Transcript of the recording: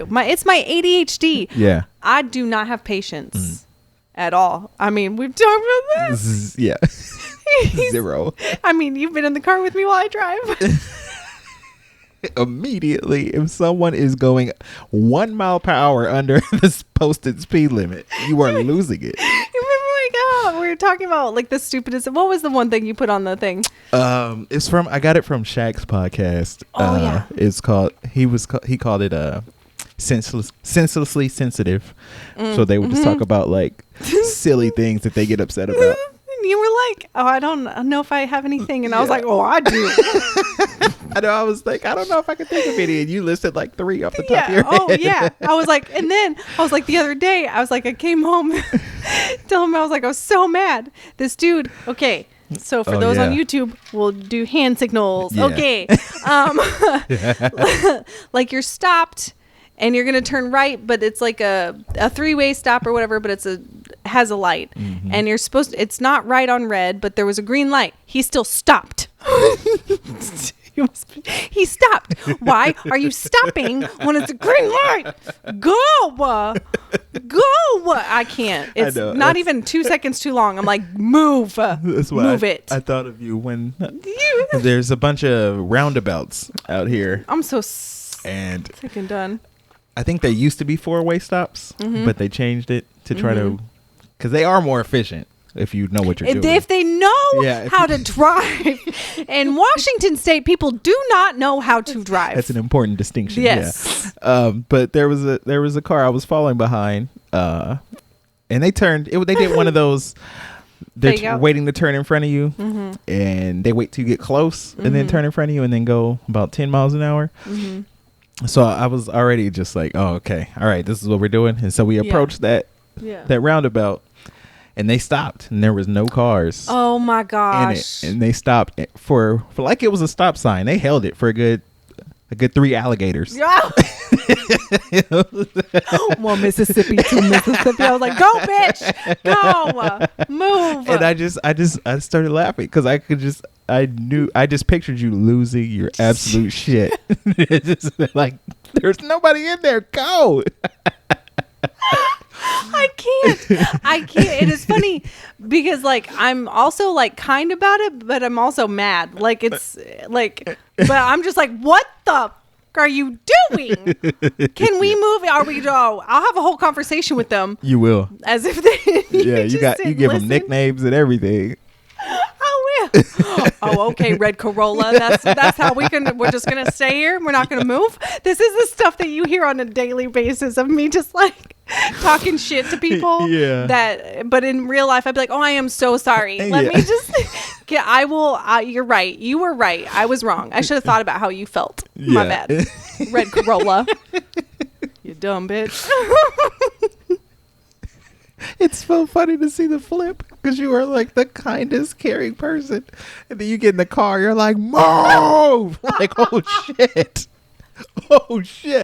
It's my ADHD. Yeah. I do not have patience at all. I mean, we've talked about this. Yeah. Zero. I mean, you've been in the car with me while I drive. Immediately, if someone is going 1 mile per hour under this posted speed limit, you are losing it. We were talking about like the stupidest. What was the one thing you put on the thing? I got it from Shaq's podcast. Yeah. It's called, he called it senselessly sensitive. So they would just talk about like silly things that they get upset about. You were like, oh, I don't know if I have anything. And I was like, oh, I do. I know. I was like, I don't know if I can think of any. And you listed like 3 off the top of your head. Oh, yeah. I was like, and then I was like, the other day, I was like, I came home, tell him I was like, I was so mad. This dude, okay. So for those on YouTube, we'll do hand signals. Yeah. Okay. Like you're stopped and you're going to turn right, but it's like a 3-way stop or whatever, but has a light. Mm-hmm. And you're supposed to, it's not right on red, but there was a green light. He still stopped. He stopped. Why are you stopping when it's a green light? Go. I can't. It's not even 2 seconds too long. I'm like, move. That's why move it. I thought of you when there's a bunch of roundabouts out here. I'm so sick and done. I think they used to be 4-way stops, but they changed it to try to, because they are more efficient if you know what you're doing. If they know how to drive. In Washington State, people do not know how to drive. That's an important distinction. Yes. Yeah. But there was a car I was following behind, and they turned. They did one of those. They're waiting to turn in front of you, and they wait till you get close, and then turn in front of you, and then go about 10 miles an hour. So I was already just like, oh, okay, all right, this is what we're doing. And so we approached that roundabout, and they stopped, and there was no cars. Oh my gosh! And they stopped for like it was a stop sign. They held it for a good 3 alligators. Yeah. One Mississippi, 2 Mississippi. I was like, go, bitch, go, move. And I started laughing because I just pictured you losing your absolute shit. Just like, there's nobody in there. Go. I can't. It is funny because like I'm also like kind about it, but I'm also mad. Like it's like, but I'm just like, what the f- are you doing? Can we move? Are we? Oh, I'll have a whole conversation with them. You will. As if they. You give them nicknames and everything. Oh yeah. Oh, okay. Red Corolla. That's how we're just gonna stay here. We're not gonna move. This is the stuff that you hear on a daily basis of me just like talking shit to people. Yeah. But in real life, I'd be like, oh, I am so sorry. Let me just. I will. You're right. You were right. I was wrong. I should have thought about how you felt. Yeah. My bad. Red Corolla. You dumb bitch. It's so funny to see the flip because you are like the kindest, caring person, and then you get in the car, you're like, move! Like, oh shit, oh shit.